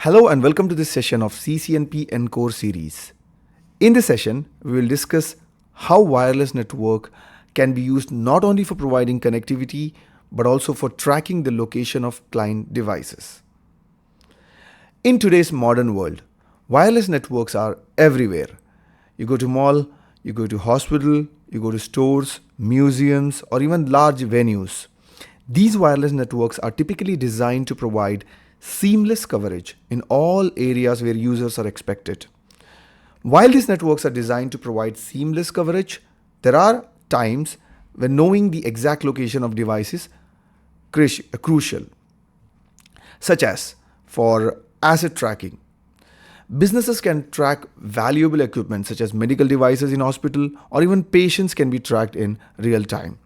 Hello and welcome to this session of CCNP ENCOR series. In this session, we will discuss how wireless network can be used not only for providing connectivity, but also for tracking the location of client devices. In today's modern world, wireless networks are everywhere. You go to mall, you go to hospital, you go to stores, museums, or even large venues. These wireless networks are typically designed to provide seamless coverage in all areas where users are expected. While these networks are designed to provide seamless coverage, there are times when knowing the exact location of devices is crucial, such as for asset tracking. Businesses can track valuable equipment such as medical devices in hospital, or even patients can be tracked in real time.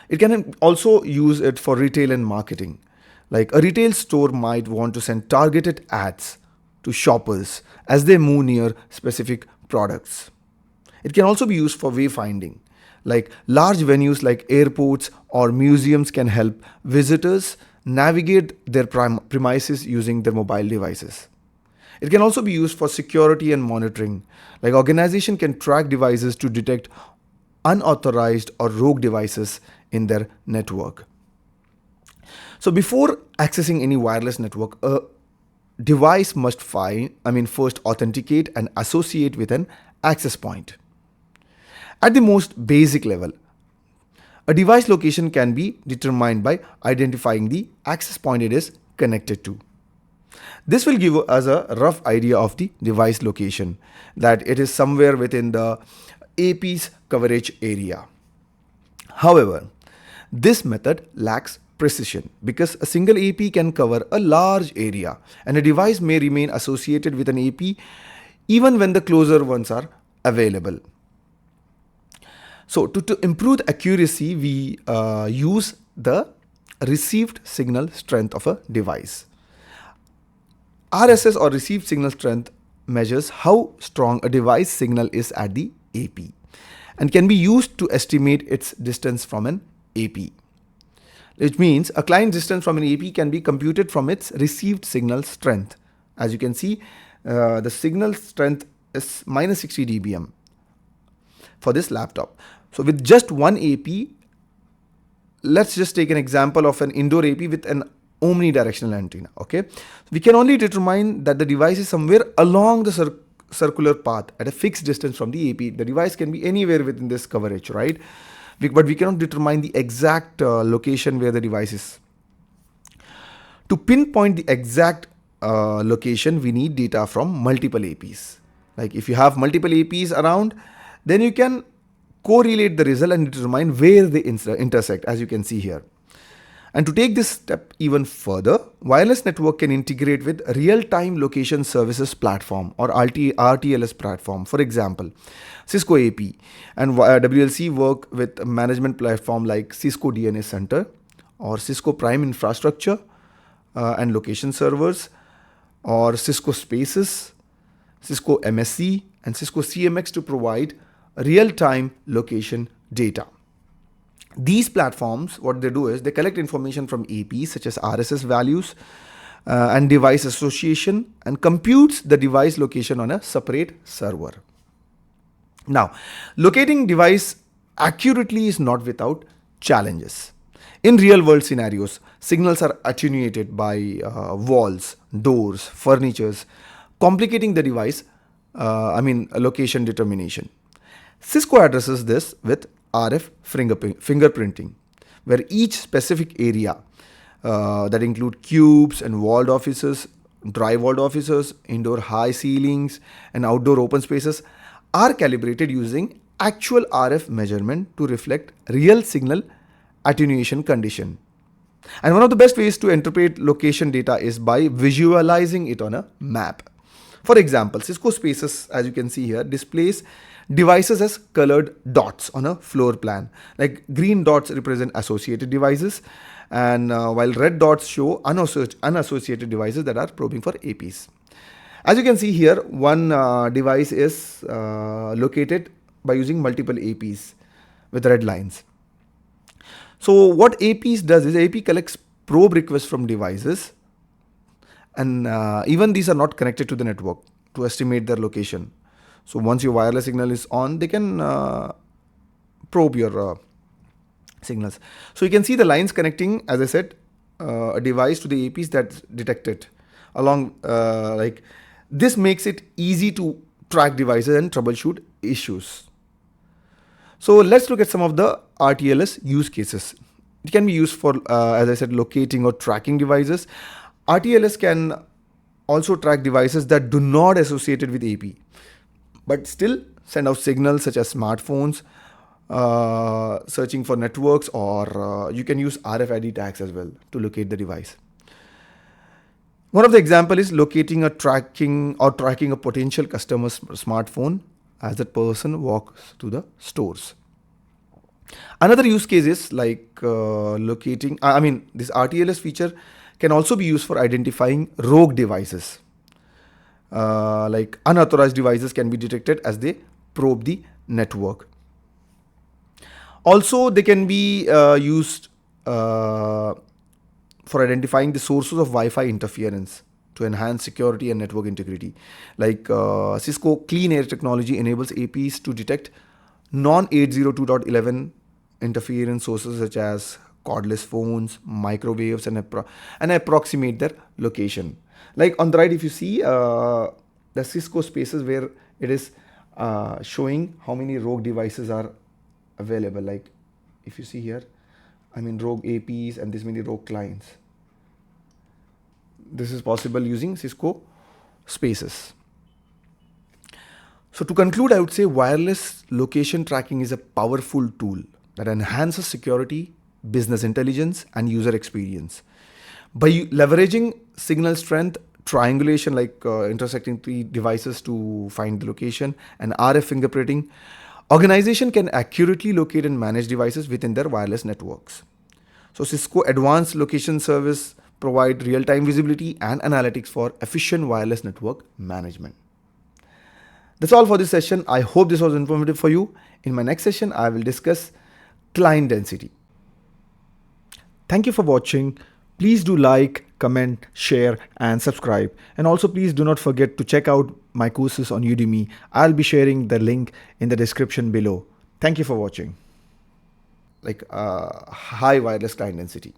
It can also use it for retail and marketing. Like a retail store might want to send targeted ads to shoppers as they move near specific products. It can also be used for wayfinding. Like large venues like airports or museums can help visitors navigate their premises using their mobile devices. It can also be used for security and monitoring. Like organization can track devices to detect unauthorized or rogue devices in their network. So before accessing any wireless network, a device must first authenticate and associate with an access point. At the most basic level, a device location can be determined by identifying the access point it is connected to. This will give us a rough idea of the device location, that it is somewhere within the AP's coverage area. However, this method lacks precision because a single AP can cover a large area and a device may remain associated with an AP even when the closer ones are available. So to improve the accuracy, we use the received signal strength of a device. RSS or received signal strength measures how strong a device signal is at the AP and can be used to estimate its distance from an AP. Which means a client distance from an AP can be computed from its received signal strength. As you can see, the signal strength is minus 60 dBm for this laptop. So with just one AP, let's just take an example of an indoor AP with an omnidirectional antenna. Okay, we can only determine that the device is somewhere along the circular path at a fixed distance from the AP. The device can be anywhere within this coverage, right? But we cannot determine the exact location where the device is. To pinpoint the exact location, we need data from multiple APs. Like if you have multiple APs around, then you can correlate the result and determine where they intersect, as you can see here. And to take this step even further, wireless network can integrate with real-time location services platform or RTLS platform. For example, Cisco AP and WLC work with a management platform like Cisco DNA Center or Cisco Prime Infrastructure and location servers, or Cisco Spaces, Cisco MSC, and Cisco CMX to provide real-time location data. These platforms, what they do is they collect information from APs such as RSS values and device association and computes the device location on a separate server. Now, locating device accurately is not without challenges. In real world scenarios, signals are attenuated by walls, doors, furnitures, complicating the device, location determination. Cisco addresses this with RF fingerprinting, where each specific area that include cubes and walled offices, dry walled offices, indoor high ceilings, and outdoor open spaces are calibrated using actual RF measurement to reflect real signal attenuation condition. And one of the best ways to interpret location data is by visualizing it on a map. For example, Cisco Spaces, as you can see here, displays devices as colored dots on a floor plan. Like green dots represent associated devices, and while red dots show unassociated devices that are probing for APs. As you can see here, one device is located by using multiple APs with red lines. So what APs does is AP collects probe requests from devices and even these are not connected to the network to estimate their location. So once your wireless signal is on, they can probe your signals. So you can see the lines connecting, as I said, a device to the APs that's detected along like this makes it easy to track devices and troubleshoot issues. So let's look at some of the RTLS use cases. It can be used for, as I said, locating or tracking devices. RTLS can also track devices that do not associated with AP, but still send out signals such as smartphones, searching for networks, or you can use RFID tags as well to locate the device. One of the example is locating a tracking a potential customer's smartphone as that person walks to the stores. Another use case is like locating, this RTLS feature can also be used for identifying rogue devices. Like unauthorized devices can be detected as they probe the network. Also, they can be used for identifying the sources of Wi-Fi interference to enhance security and network integrity. Like Cisco Clean Air technology enables APs to detect non-802.11 interference sources such as cordless phones, microwaves, and approximate their location. Like on the right, if you see the Cisco spaces where it is showing how many rogue devices are available. Like if you see here, rogue APs and this many rogue clients. This is possible using Cisco spaces. So to conclude, I would say wireless location tracking is a powerful tool that enhances security, business intelligence, and user experience. By leveraging signal strength, triangulation like intersecting three devices to find the location, and RF fingerprinting, organization can accurately locate and manage devices within their wireless networks. So Cisco Advanced Location Service provide real-time visibility and analytics for efficient wireless network management. That's all for this session. I hope this was informative for you. In my next session, I will discuss client density. Thank you for watching. Please do like, comment, share, and subscribe. And also please do not forget to check out my courses on Udemy. I'll be sharing the link in the description below. Thank you for watching. Like high wireless client density.